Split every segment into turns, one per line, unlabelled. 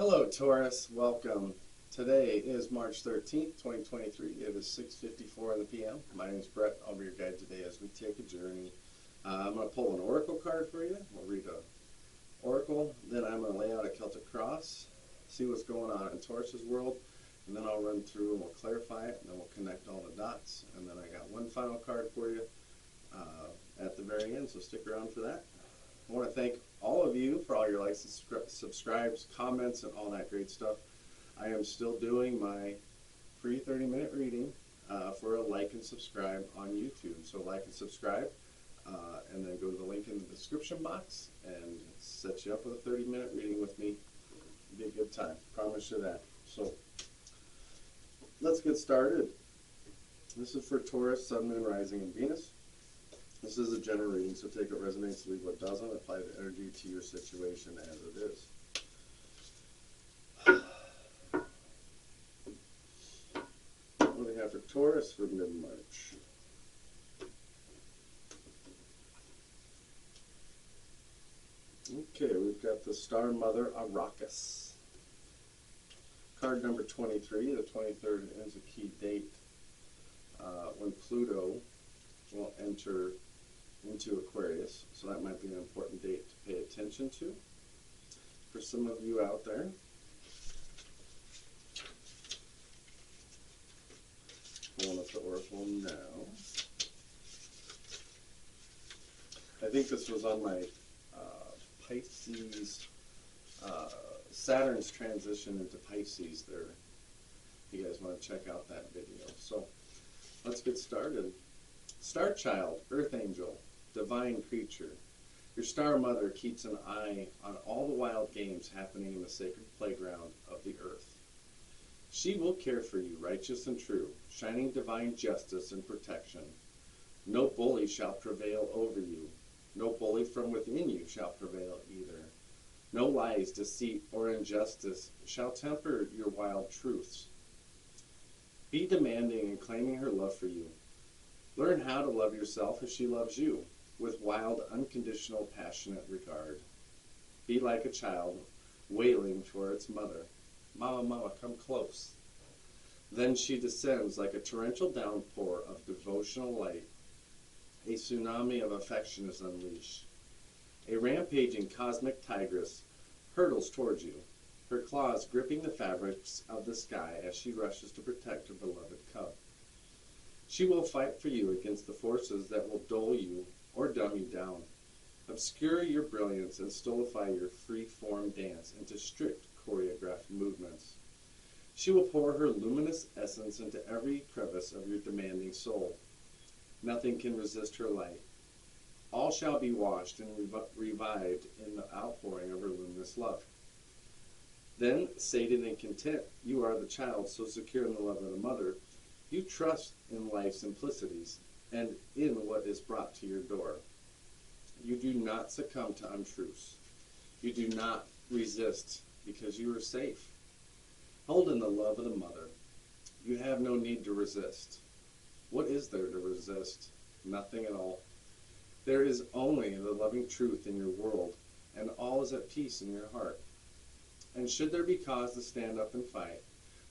Hello Taurus, welcome. Today is March 13th, 2023. It is 6:54 in the p.m. My name is Brett. I'll be your guide today as we take a journey. I'm going to pull an oracle card for you. We'll read an oracle, then I'm going to lay out a Celtic cross, see what's going on in Taurus's world, and then I'll run through and we'll clarify it, and then we'll connect all the dots, and then I got one final card for you at the very end, so stick around for that. I want to thank all of you for all your likes and subscribes, comments, and all that great stuff. I am still doing my free 30-minute reading for a like and subscribe on YouTube. So like and subscribe, and then go to the link in the description box and set you up with a 30-minute reading with me. It'll be a good time. Promise you that. So let's get started. This is for Taurus, Sun, Moon, Rising, and Venus. This is a general reading, so take what resonates, leave what doesn't. Apply the energy to your situation as it is. What do we have for Taurus for mid-March? Okay, we've got the Star Mother Arrakis. Card number 23, the 23rd is a key date when Pluto will enter into Aquarius, so that might be an important date to pay attention to for some of you out there. Pulling up the oracle now. I think this was on my Pisces, Saturn's transition into Pisces there. If you guys want to check out that video. So let's get started. Star Child, Earth Angel, Divine Creature. Your Star Mother keeps an eye on all the wild games happening in the sacred playground of the earth. She will care for you, righteous and true, shining divine justice and protection. No bully shall prevail over you. No bully from within you shall prevail either. No lies, deceit, or injustice shall temper your wild truths. Be demanding and claiming her love for you. Learn how to love yourself as she loves you, with wild, unconditional, passionate regard. Be like a child, wailing for its mother. Mama, mama, come close. Then she descends like a torrential downpour of devotional light. A tsunami of affection is unleashed. A rampaging cosmic tigress hurtles towards you, her claws gripping the fabrics of the sky as she rushes to protect her beloved cub. She will fight for you against the forces that will dull you or dumb you down, obscure your brilliance, and stultify your free-form dance into strict choreographed movements. She will pour her luminous essence into every crevice of your demanding soul. Nothing can resist her light. All shall be washed and revived in the outpouring of her luminous love. Then, sated and content, you are the child so secure in the love of the mother, you trust in life's simplicities and in what is brought to your door. You do not succumb to untruths. You do not resist because you are safe. Hold in the love of the mother. You have no need to resist. What is there to resist? Nothing at all. There is only the loving truth in your world, and all is at peace in your heart. And should there be cause to stand up and fight,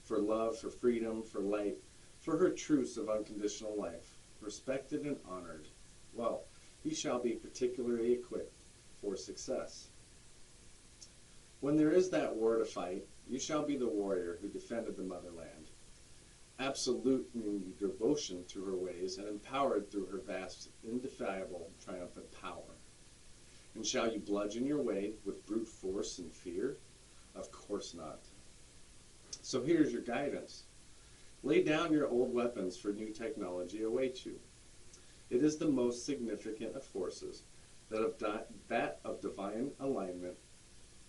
for love, for freedom, for light, for her truths of unconditional life, respected and honored, well, you shall be particularly equipped for success. When there is that war to fight, you shall be the warrior who defended the motherland, absolute in devotion to her ways and empowered through her vast, indefiable, triumphant power. And shall you bludgeon your way with brute force and fear? Of course not. So here's your guidance. Lay down your old weapons, for new technology awaits you. It is the most significant of forces, that of divine alignment,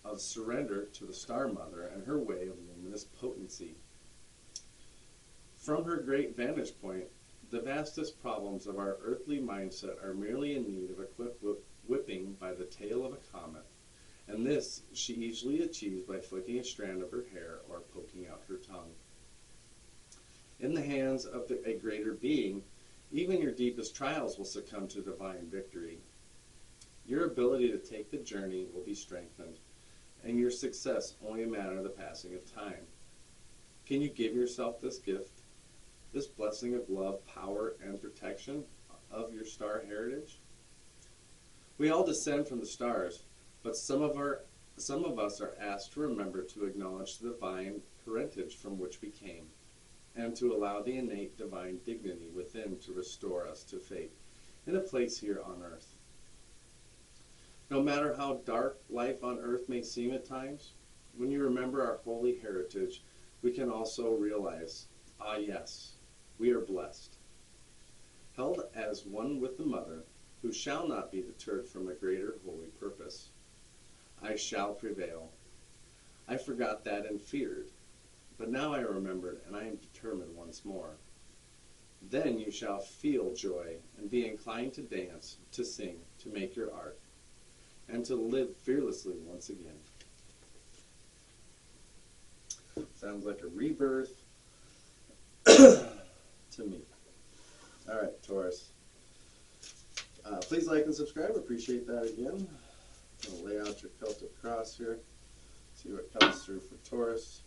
of surrender to the Star Mother and her way of luminous potency. From her great vantage point, the vastest problems of our earthly mindset are merely in need of a quick whipping by the tail of a comet, and this she easily achieves by flicking a strand of her hair or poking out her tongue. In the hands of a greater being, even your deepest trials will succumb to divine victory. Your ability to take the journey will be strengthened, and your success only a matter of the passing of time. Can you give yourself this gift, this blessing of love, power, and protection of your star heritage? We all descend from the stars, but some of us are asked to remember to acknowledge the divine parentage from which we came, and to allow the innate divine dignity within to restore us to fate in a place here on earth. No matter how dark life on earth may seem at times, when you remember our holy heritage, we can also realize, ah yes, we are blessed. Held as one with the Mother, who shall not be deterred from a greater holy purpose. I shall prevail. I forgot that and feared, but now I remembered, and I am determined once more. Then you shall feel joy and be inclined to dance, to sing, to make your art, and to live fearlessly once again. Sounds like a rebirth to me. All right, Taurus. Please like and subscribe. Appreciate that again. I'm going to lay out your Celtic cross here. See what comes through for Taurus.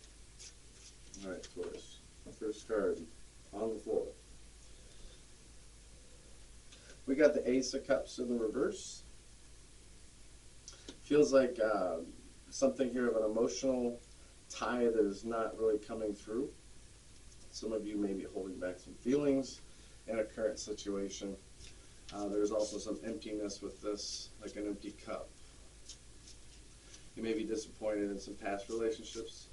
All right, Taurus. First card on the floor. We got the Ace of Cups in the reverse. Feels like something here of an emotional tie that is not really coming through. Some of you may be holding back some feelings in a current situation. There's also some emptiness with this, like an empty cup. You may be disappointed in some past relationships.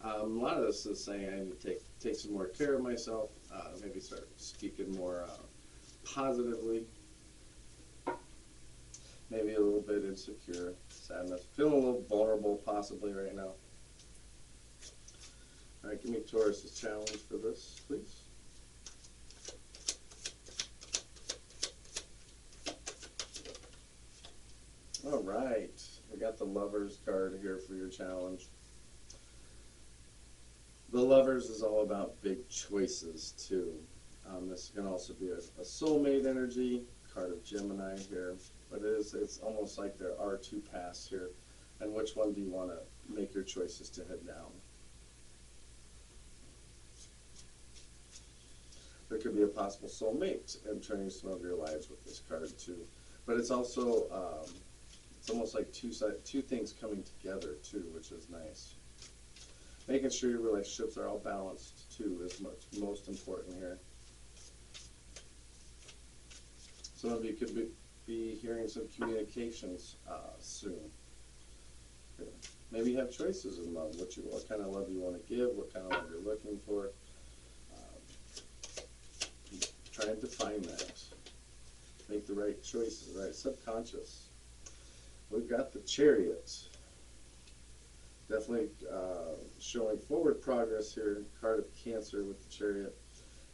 A lot of this is saying I need to take some more care of myself, maybe start speaking more positively. Maybe a little bit insecure, sadness. Feeling a little vulnerable possibly right now. All right, give me Taurus's challenge for this, please. All right, we got the Lovers card here for your challenge. The Lovers is all about big choices too. This can also be a soulmate energy, card of Gemini here, but it's almost like there are two paths here, and which one do you want to make your choices to head down? There could be a possible soulmate entering some of your lives with this card too, but it's also it's almost like two things coming together too, which is nice. Making sure your relationships are all balanced too is most important here. Some of you could be hearing some communications soon. Maybe you have choices in love, what kind of love you want to give, what kind of love you're looking for. Try and define that. Make the right choices, right? Subconscious. We've got the Chariot. Definitely showing forward progress here. Card of Cancer with the Chariot.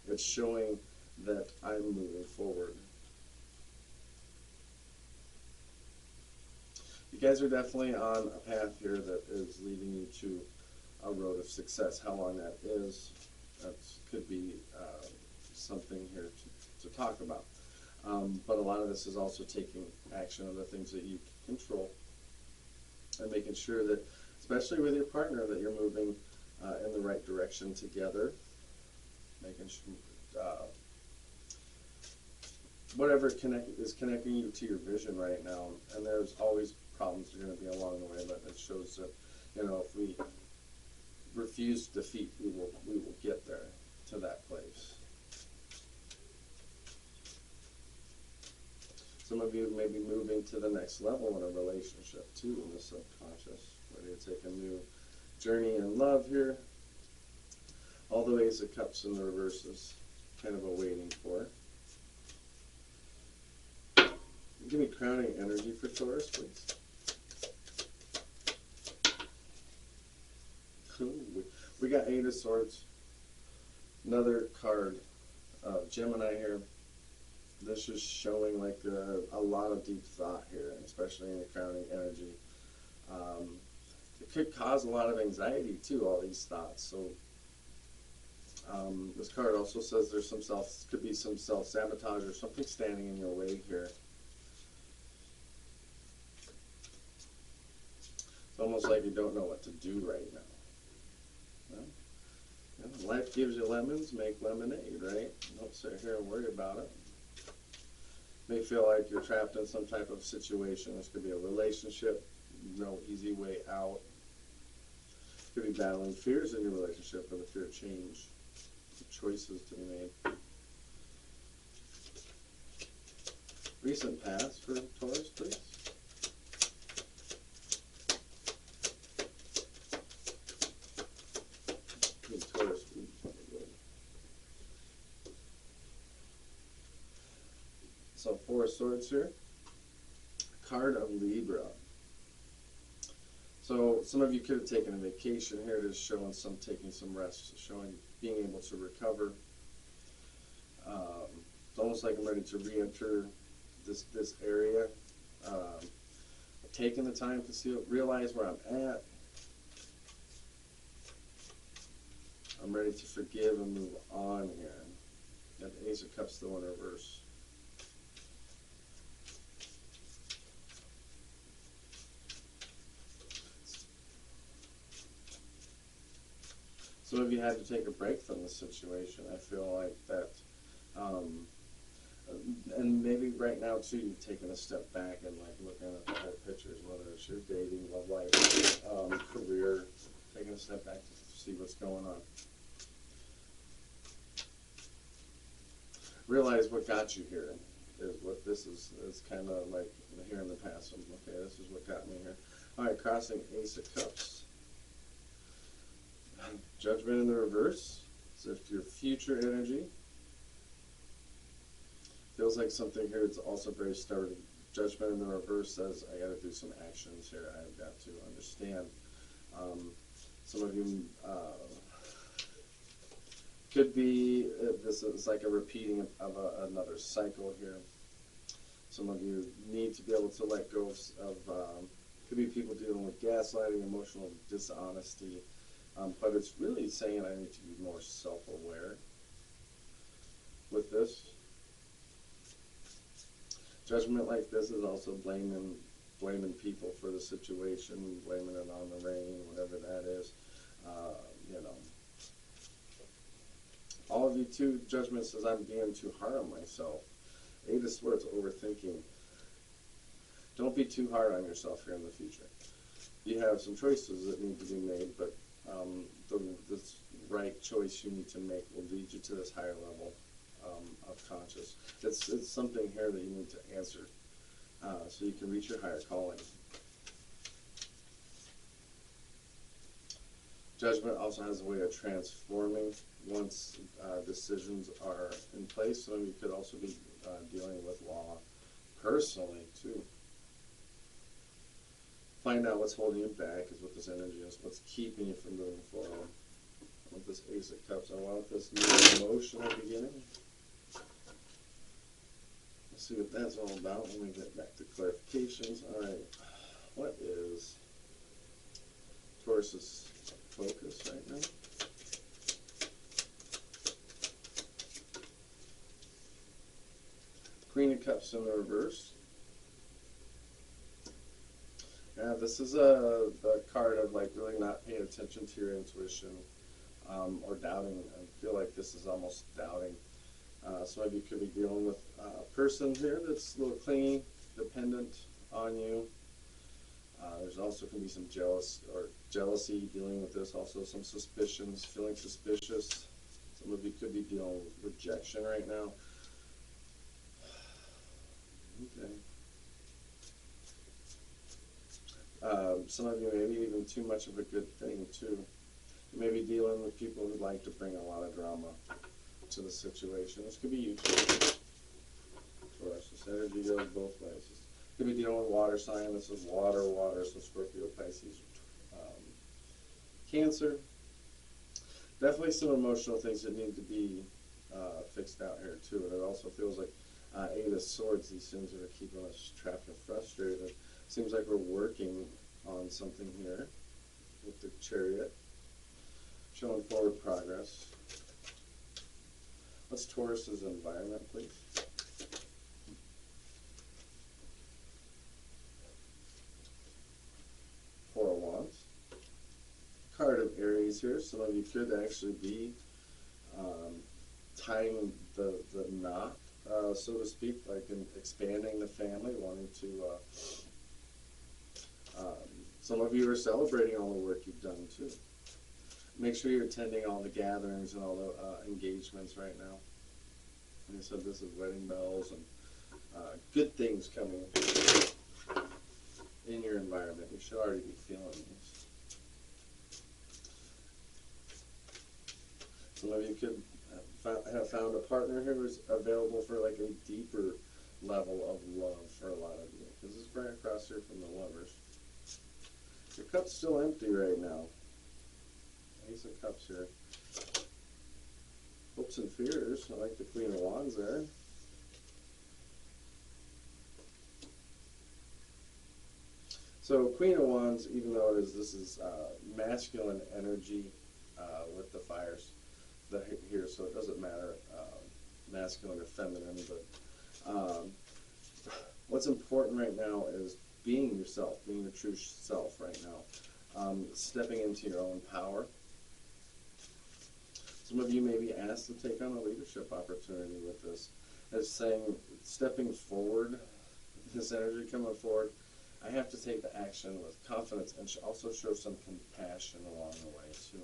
It's showing that I'm moving forward. You guys are definitely on a path here that is leading you to a road of success. How long that is, that could be something here to talk about. But a lot of this is also taking action on the things that you can control and making sure that, especially with your partner, that you're moving in the right direction together. Making sure whatever is connecting you to your vision right now, and there's always problems that are going to be along the way, but it shows that, you know, if we refuse defeat, we will get there to that place. Some of you may be moving to the next level in a relationship too, in the subconscious, ready to take a new journey in love here. All the Ace of Cups in the reverse is kind of a waiting for. Give me crowning energy for Taurus, please. Ooh, we got Eight of Swords. Another card of Gemini here. This is showing like a lot of deep thought here, especially in the crowning energy. It could cause a lot of anxiety too, all these thoughts. So this card also says there's could be some self-sabotage or something standing in your way here. It's almost like you don't know what to do right now. Well, life gives you lemons, make lemonade, right? Don't sit here and worry about it. May feel like you're trapped in some type of situation. This could be a relationship, no easy way out. Could be battling fears in your relationship or the fear of change, choices to be made. Recent past for Taurus, please. Taurus. So 4 of Swords here. Card of Libra. So some of you could have taken a vacation here. It is showing some taking some rest, showing being able to recover. It's almost like I'm ready to re-enter this area. Taking the time to realize where I'm at. I'm ready to forgive and move on here. Got the Ace of Cups still in reverse. Some of you had to take a break from this situation. I feel like that, and maybe right now too, you've taken a step back and like looking at the whole pictures, whether it's your dating, love life, career, taking a step back to see what's going on. Realize what got you here is what this is kind of like here in the past. Okay, this is what got me here. All right, crossing Ace of Cups. Judgment in the reverse. So if your future energy feels like something here, it's also very started. Judgment in the reverse says I got to do some actions here. I've got to understand. Some of you could be this is like a repeating of another cycle here. Some of you need to be able to let go of could be people dealing with gaslighting, emotional dishonesty. But it's really saying I need to be more self-aware with this. Judgment like this is also blaming people for the situation, blaming it on the rain, whatever that is. You know. All of you too, Judgment says I'm being too hard on myself. 8 of Swords, overthinking. Don't be too hard on yourself here in the future. You have some choices that need to be made, but this right choice you need to make will lead you to this higher level of conscious. It's something here that you need to answer so you can reach your higher calling. Judgment also has a way of transforming once decisions are in place. So you could also be dealing with law personally too. Find out what's holding you back is what this energy is, what's keeping you from moving forward. I want this Ace of Cups. I want this new emotional beginning. Let's see what that's all about when we get back to clarifications. All right, what is Taurus's focus right now? Queen of Cups in the reverse. Yeah, this is the card of like really not paying attention to your intuition or doubting. I feel like this is almost doubting. Some of you could be dealing with a person here that's a little clingy, dependent on you. There's also going to be some jealousy dealing with this. Also some suspicions, feeling suspicious. Some of you could be dealing with rejection right now. Okay. Some of you maybe even too much of a good thing too. You may be dealing with people who like to bring a lot of drama to the situation. This could be you too. Taurus, this energy goes both ways. This could be dealing with water sign. This is water, so Scorpio, Pisces, Cancer. Definitely some emotional things that need to be fixed out here too. And it also feels like 8 of Swords, these things that are keeping us trapped and frustrated. Seems like we're working on something here with the Chariot, showing forward progress. What's Taurus's environment, please? 4 of Aries here. Some of you could actually be tying the knot, so to speak, like in expanding the family, wanting to, some of you are celebrating all the work you've done too. Make sure you're attending all the gatherings and all the engagements right now. Like I said, this is wedding bells and good things coming in your environment. You should already be feeling these. Some of you could have found a partner who is available for like a deeper level of love for a lot of you, because it's right across here from the Lovers. Your cup's still empty right now. Ace of Cups here. Hopes and fears. I like the Queen of Wands there. So Queen of Wands, even though this is masculine energy with the fires here, so it doesn't matter masculine or feminine, but what's important right now is being yourself, being your true self right now, stepping into your own power. Some of you may be asked to take on a leadership opportunity with this. As saying, stepping forward, this energy coming forward, I have to take the action with confidence and also show some compassion along the way too.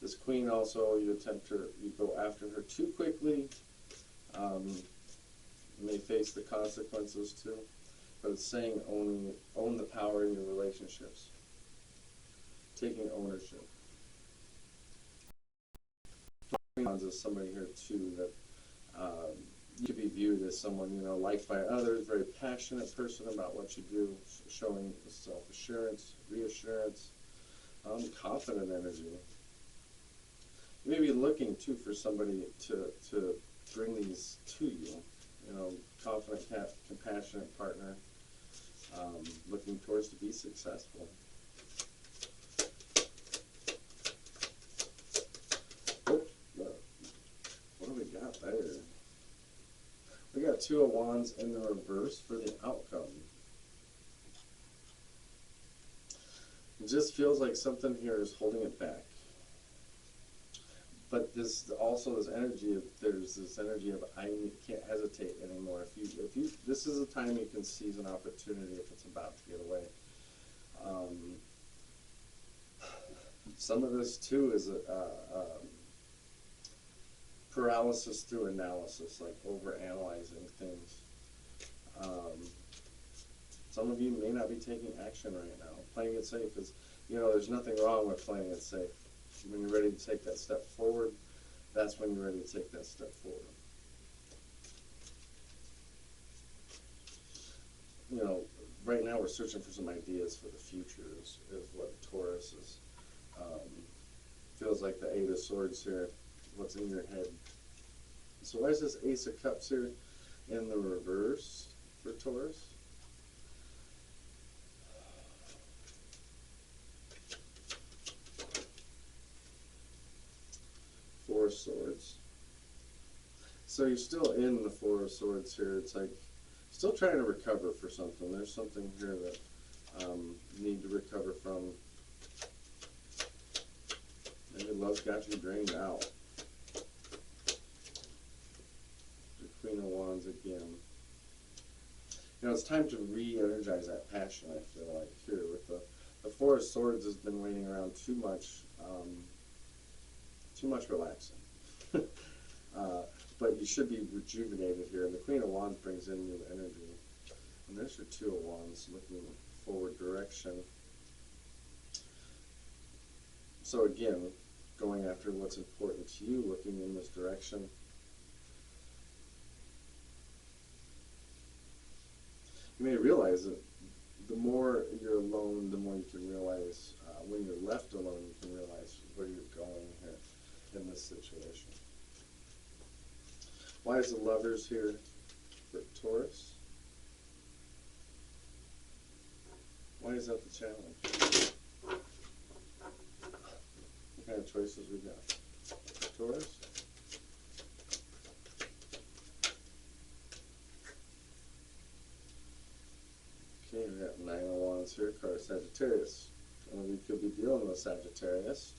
This Queen also, you go after her too quickly, may face the consequences too. But it's saying own the power in your relationships. Taking ownership. Is somebody here too that you could be viewed as someone, you know, liked by others, very passionate person about what you do, showing self-assurance, reassurance, confident energy. You may be looking too for somebody to bring these to you, you know, confident, compassionate partner, looking towards to be successful. What do we got there? We got Two of Wands in the reverse for the outcome. It just feels like something here is holding it back. But there's this energy of I can't hesitate anymore. If you this is a time you can seize an opportunity if it's about to get away. Some of this too is paralysis through analysis, like overanalyzing things. Some of you may not be taking action right now. Playing it safe is, you know, there's nothing wrong with playing it safe. When you're ready to take that step forward, that's when you're ready to take that step forward. You know, right now we're searching for some ideas for the future is what Taurus is. Feels like the Eight of Swords here. What's in your head? So why is this Ace of Cups here in the reverse for Taurus? Four of Swords. So you're still in the Four of Swords here. It's like still trying to recover for something. There's something here that you need to recover from. Maybe love's got you drained out. The Queen of Wands again. You know, it's time to re-energize that passion, I feel like, here. With the Four of Swords has been waiting around too much relaxing. But you should be rejuvenated here. And the Queen of Wands brings in new energy. And there's your Two of Wands looking forward direction. So again, going after what's important to you, looking in this direction. You may realize that the more you're alone, the more you can realize, when you're left alone, you can realize where you're going here in this situation. Why is the Lovers here for Taurus? Why is that the challenge? What kind of choices we got? Taurus? Okay, we got Nine of Wands here, card Sagittarius. Some of you could be dealing with Sagittarius.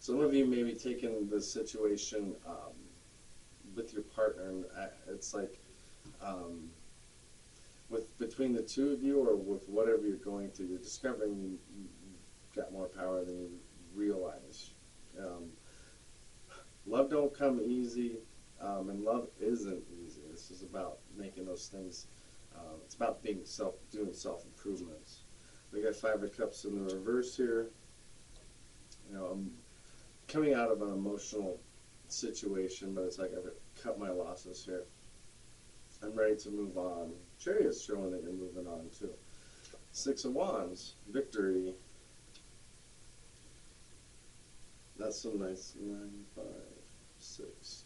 Some of you may be taking the situation with your partner, and it's like between the two of you, or with whatever you're going through, you're discovering you've got more power than you realize. Love don't come easy, and love isn't easy. This is about making those things. It's about doing self-improvements. We got Five of Cups in the reverse here. I'm coming out of an emotional situation, but it's like I've cut my losses here. I'm ready to move on. Chariot's showing that you're moving on too. Six of Wands, victory. That's some nice 9, 5, 6.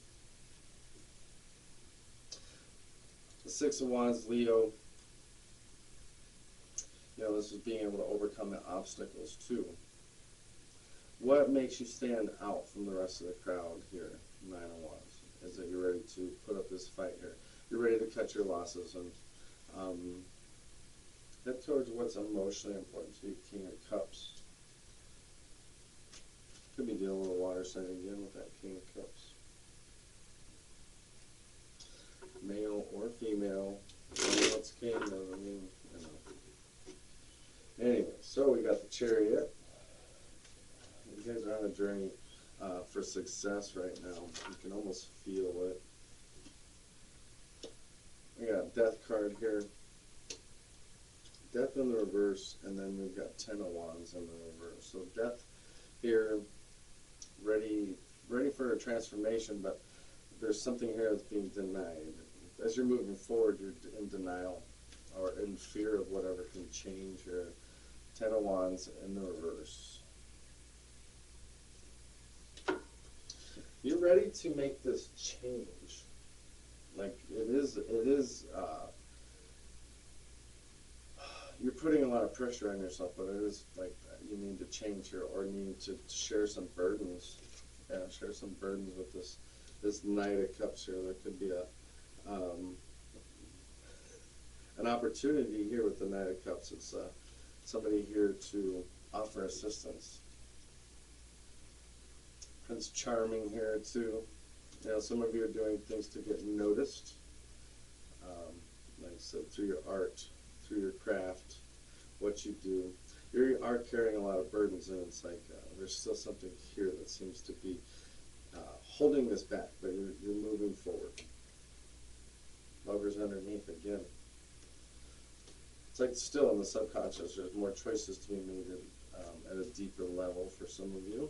The Six of Wands, Leo. This is being able to overcome the obstacles too. What makes you stand out from the rest of the crowd here, 9 of Wands, is that you're ready to put up this fight here. You're ready to cut your losses and head towards what's emotionally important to you, King of Cups. Could be dealing with a water sign again with that King of Cups. Male or female, what's king doesn't mean, Anyway, so we got the Chariot. You guys are on a journey for success right now. You can almost feel it. We got Death card here. Death in the reverse, and then we've got 10 of Wands in the reverse. So Death here, ready for a transformation, but there's something here that's being denied. As you're moving forward, you're in denial or in fear of whatever can change here. 10 of Wands in the reverse. You're ready to make this change. Like it is, you're putting a lot of pressure on yourself, but it is like you need to change here, or need to share some burdens. Yeah, share some burdens with this Knight of Cups here. There could be an opportunity here with the Knight of Cups. It's somebody here to offer assistance. Prince Charming here too. Some of you are doing things to get noticed. Like I said, through your art, through your craft, what you do. You are carrying a lot of burdens, and it's like there's still something here that seems to be holding this back, but you're moving forward. Lover's underneath again. It's like still in the subconscious, there's more choices to be made at a deeper level for some of you.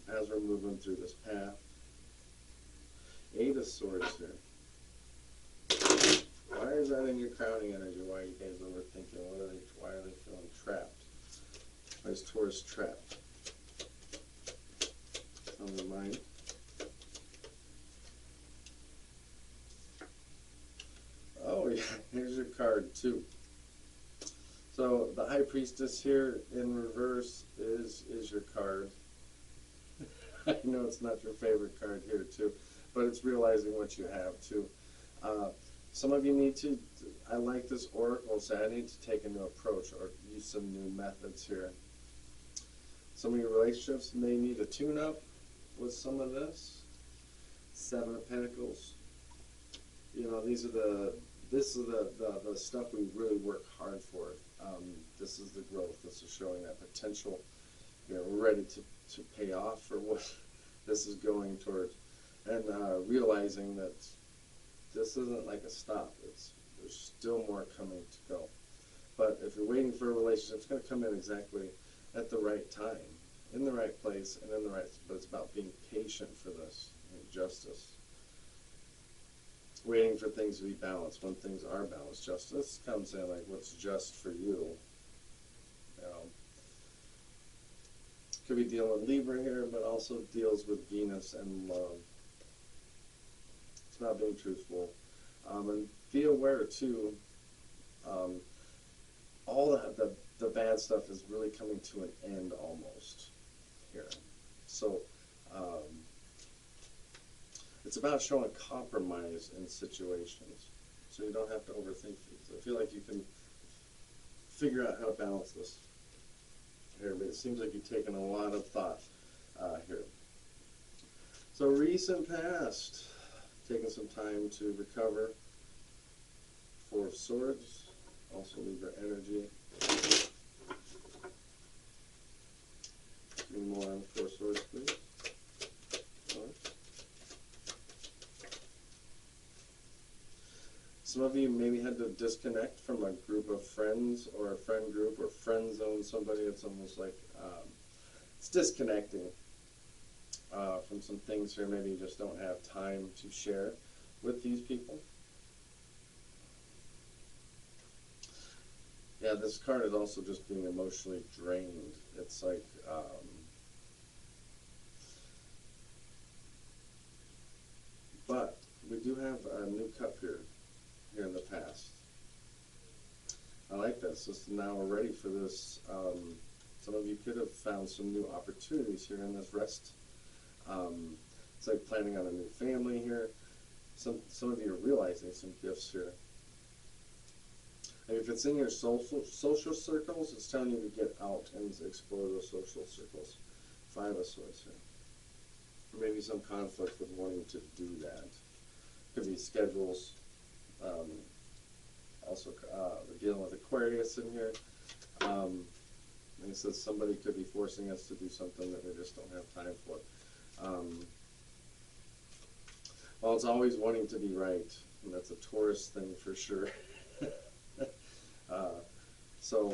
As we're moving through this path. 8 of Swords here. Why is that in your crowning energy? Why are you guys overthinking? Why are they feeling trapped? Why is Taurus trapped? On their mind. Oh yeah, here's your card too. So the High Priestess here in reverse is your card. I know it's not your favorite card here too, but it's realizing what you have too. Some of you need to, I like this oracle, say I need to take a new approach or use some new methods here. Some of your relationships may need a tune-up with some of this. 7 of Pentacles. This is the stuff we really work hard for. This is the growth. This is showing that potential. We're ready to pay off for what this is going towards, and realizing that this isn't like a stop. There's still more coming to go. But if you're waiting for a relationship, it's going to come in exactly at the right time, in the right place, and in the right. But it's about being patient for this, and justice. Waiting for things to be balanced. When things are balanced, justice comes in like what's just for you. Could be dealing with Libra here, but also deals with Venus and love. It's about being truthful. And be aware too, all the bad stuff is really coming to an end almost here. So It's about showing compromise in situations, so you don't have to overthink things. I feel like you can figure out how to balance this here, but it seems like you've taken a lot of thought here. So recent past, taking some time to recover. Four of Swords, also Libra energy. Give me more on Four of Swords, please. Some of you maybe had to disconnect from a group of friends or a friend group or friend zone somebody. It's almost like it's disconnecting from some things here. Maybe you just don't have time to share with these people. Yeah, this card is also just being emotionally drained. It's like but we do have a new cup here in the past. I like this. Now we're ready for this. Some of you could have found some new opportunities here in this rest. It's like planning on a new family here. Some of you are realizing some gifts here. And if it's in your social circles, it's telling you to get out and explore those social circles. Five of Swords here. Or maybe some conflict with wanting to do that. Could be schedules. Also, we're dealing with Aquarius in here. Like I said, somebody could be forcing us to do something that we just don't have time for. Well, it's always wanting to be right, and that's a Taurus thing for sure. So,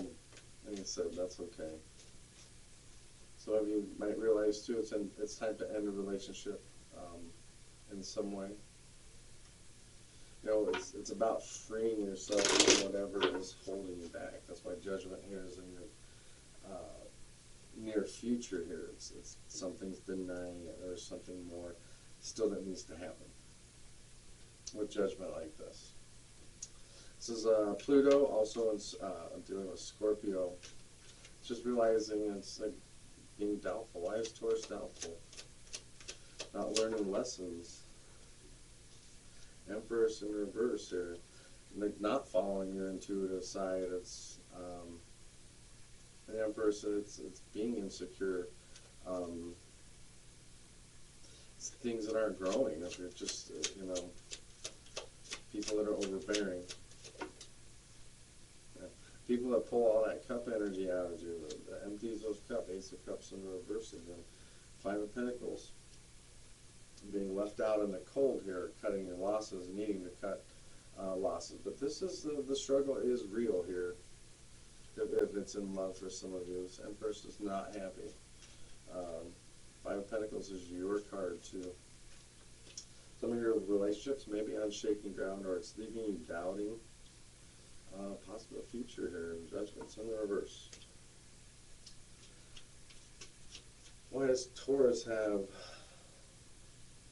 like I said, that's okay. Some of you might realize too, it's time to end a relationship in some way. You know, it's about freeing yourself from whatever is holding you back. That's why Judgment here is in your near future here. It's something's denying it. There's something more still that needs to happen with Judgment like this. This is Pluto, also dealing with Scorpio. It's just realizing it's like being doubtful. Why is Taurus doubtful? Not learning lessons. Empress in reverse here. Like not following your intuitive side. It's the Empress, it's being insecure. It's things that aren't growing. If you're just, you know, people that are overbearing. People that pull all that cup energy out of you, that empties those cups, Ace of Cups in reverse again. Five of Pentacles. Being left out in the cold here, cutting your losses, needing to cut losses. But this is the struggle is real here. If it's in love for some of you, this Empress is not happy. Five of Pentacles is your card too. Some of your relationships may be on shaky ground, or it's leaving you doubting possible future here. Judgment's in the reverse. Why does Taurus have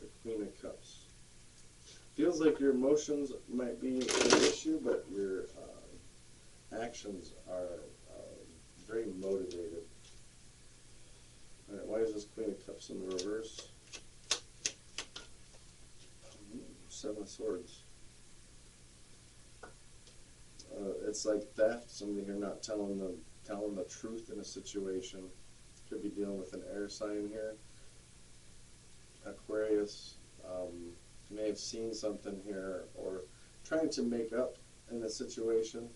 the Queen of Cups? Feels like your emotions might be an issue, but your actions are very motivated. All right, why is this Queen of Cups in the reverse? Seven of Swords. It's like theft. Somebody here not telling the truth in a situation. Could be dealing with an air sign here. Aquarius. You may have seen something here or trying to make up in a situation.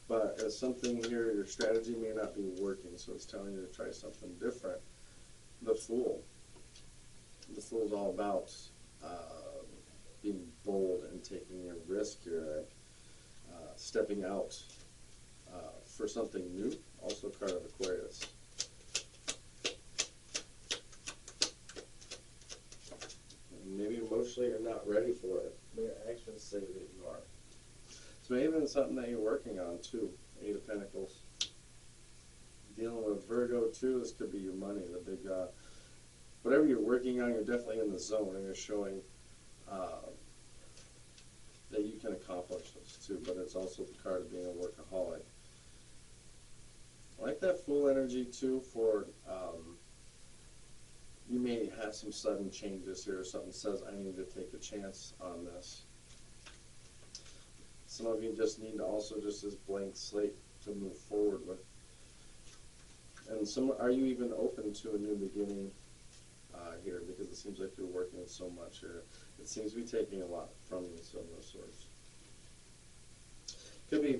But as something here, your strategy may not be working, so it's telling you to try something different. The Fool. The Fool's all about being bold and taking a risk here. Stepping out for something new, also card of Aquarius. Maybe emotionally you're not ready for it. Your actions say that you are. So maybe it's something that you're working on too. Eight of Pentacles. Dealing with Virgo too, this could be your money, the big, whatever you're working on, you're definitely in the zone and you're showing that you can accomplish this too, but it's also the card of being a workaholic. I like that Fool energy too for You may have some sudden changes here, or something says, I need to take a chance on this. Some of you just need also just this blank slate to move forward with. And are you even open to a new beginning here? Because it seems like you're working so much here. It seems to be taking a lot from you, some of those sorts. Could be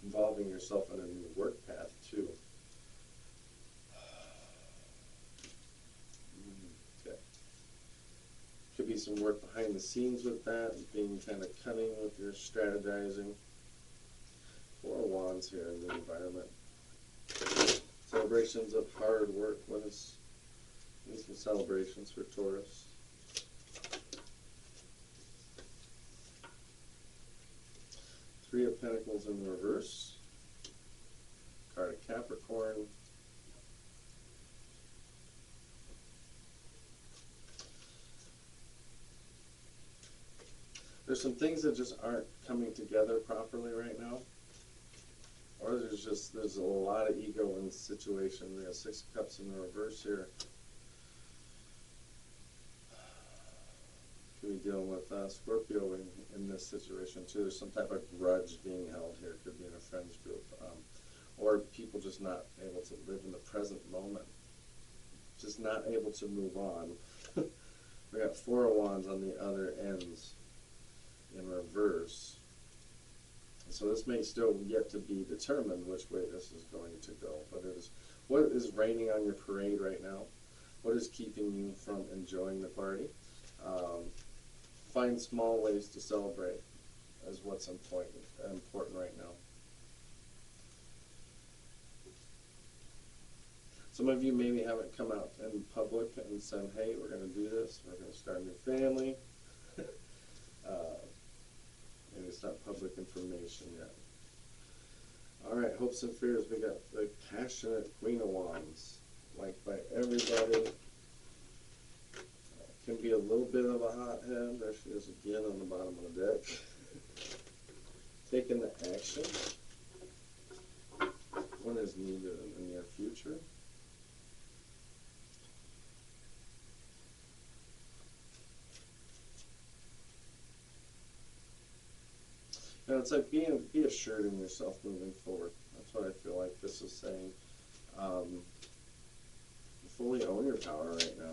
involving yourself in a new work path, too. Okay. Could be some work behind the scenes with that, being kind of cunning with your strategizing. 4 of Wands here in the environment. Celebrations of hard work. These some celebrations for Taurus. Three of Pentacles in reverse. Card of Capricorn. There's some things that just aren't coming together properly right now. Or there's a lot of ego in the situation. We have 6 of Cups in the reverse here. Could be dealing with Scorpio in this situation too. There's some type of grudge being held here. Could be in a friends group. Or people just not able to live in the present moment. Just not able to move on. We got 4 of Wands on the other ends in reverse. So this may still yet to be determined which way this is going to go. But what is raining on your parade right now? What is keeping you from enjoying the party? Find small ways to celebrate is what's important right now. Some of you maybe haven't come out in public and said, hey, we're going to do this. We're going to start a new family. Maybe it's not public information yet. All right, hopes and fears. We got the passionate Queen of Wands, liked by everybody. Can be a little bit of a hothead. There she is again on the bottom of the deck. Taking the action. What is needed in the near future. And it's like be assured in yourself moving forward. That's what I feel like this is saying. Fully own your power right now.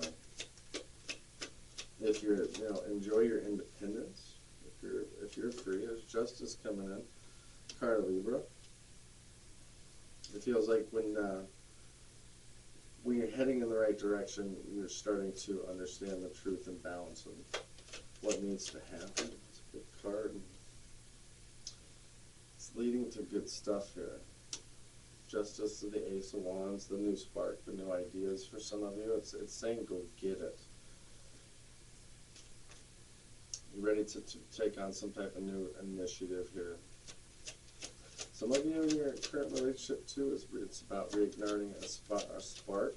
If you're, enjoy your independence. If you're free, there's justice coming in. Card of Libra. It feels like when you're heading in the right direction, you're starting to understand the truth and balance of what needs to happen. It's a good card. It's leading to good stuff here. Justice to the Ace of Wands, the new spark, the new ideas for some of you. It's saying go get it. You ready to take on some type of new initiative here. Some of you in your current relationship too, it's about reigniting a spark.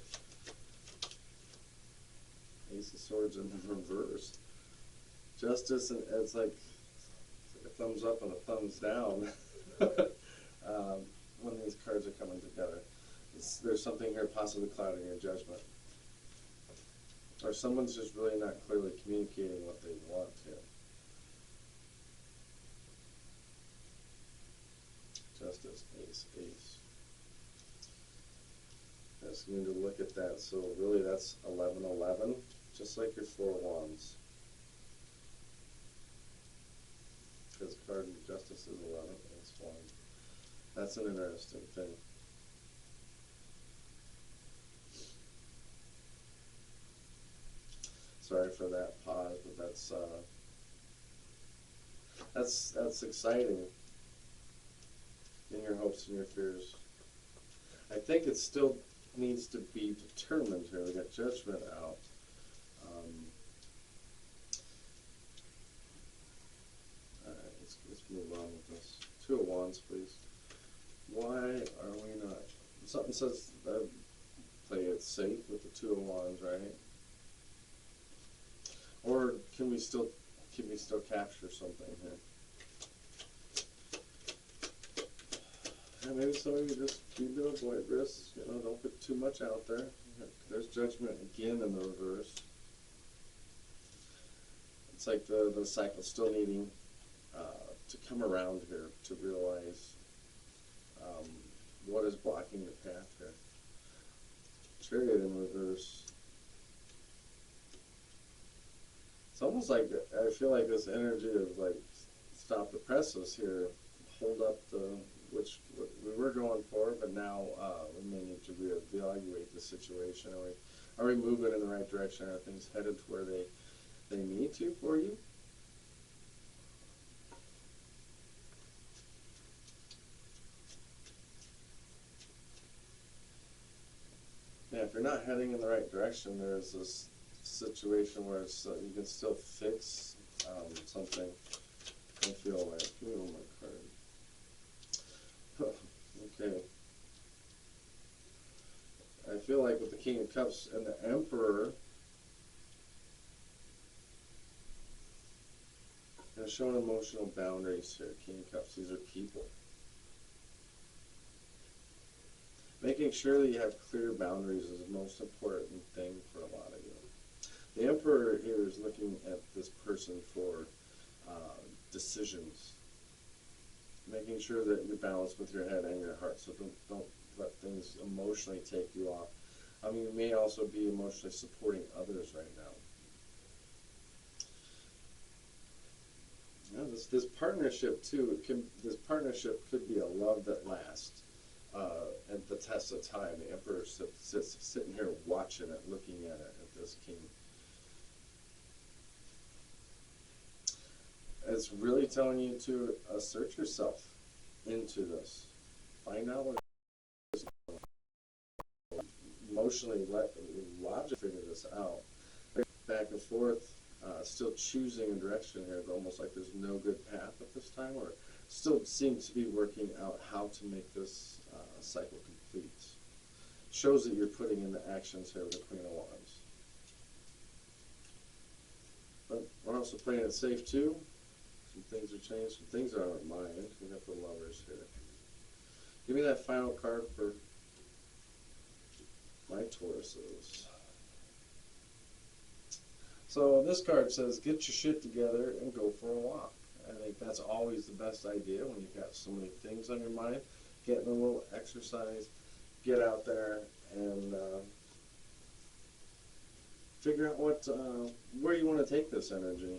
Ace of Swords in the reverse. Justice, and it's like a thumbs up and a thumbs down when these cards are coming together. There's something here possibly clouding your judgment. Or someone's just really not clearly communicating what they want here. Justice, Ace, Ace. Just need to look at that. So really that's 11-11, just like your 4 of Wands. Because card of Justice is 11, Ace 1. That's an interesting thing. Sorry for that pause, but that's exciting. In your hopes and your fears. I think it still needs to be determined here. We got Judgment out. Alright, let's move on with this. 2 of Wands, please. Why are we not? Something says play it safe with the 2 of Wands, right? Or can we still capture something here? Yeah, maybe some of you just keep to avoid risks. Don't put too much out there. There's Judgment again in the reverse. It's like the cycle still needing to come around here to realize what is blocking the path here. Chariot in reverse. It's almost like I feel like this energy of like stop the presses here, hold up the which we were going for, but now we may need to reevaluate the situation. Are we moving in the right direction? Are things headed to where they need to for you? Yeah, if you're not heading in the right direction, there's this situation where it's, you can still fix something. I feel like, give me one more card. Okay. I feel like with the King of Cups and the Emperor, they're showing emotional boundaries here. King of Cups, these are people. Making sure that you have clear boundaries is the most important thing for a lot of you. The Emperor here is looking at this person for decisions. Making sure that you're balanced with your head and your heart, so don't let things emotionally take you off. I mean, you may also be emotionally supporting others right now. Yeah, this partnership too. This partnership could be a love that lasts. At the test of time, the Emperor sits sitting here watching it, looking at it, at this king. It's really telling you to assert yourself into this. Find out what it is. Emotionally, logic figure this out. Back and forth, still choosing a direction here. It's almost like there's no good path at this time, or still seems to be working out how to make this cycle complete. Shows that you're putting in the actions here with the Queen of Wands. But we're also playing it safe too. Some things are changed, some things are on our mind. We got the Lovers here. Give me that final card for my Tauruses. So this card says, get your shit together and go for a walk. I think that's always the best idea when you've got so many things on your mind. Getting a little exercise, get out there and figure out where you want to take this energy.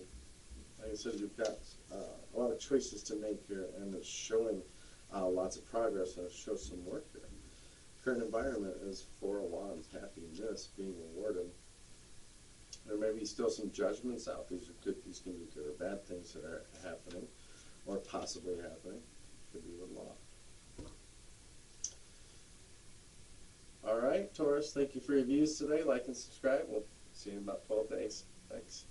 Like I said, you've got a lot of choices to make here, and it's showing lots of progress, and it shows some work here. Current environment is Four of Wands, happiness, being rewarded. There may be still some judgments out. These can be good or bad things that are happening, or possibly happening. Could be with law. All right, Taurus, thank you for your views today. Like and subscribe. We'll see you in about 12 days. Thanks.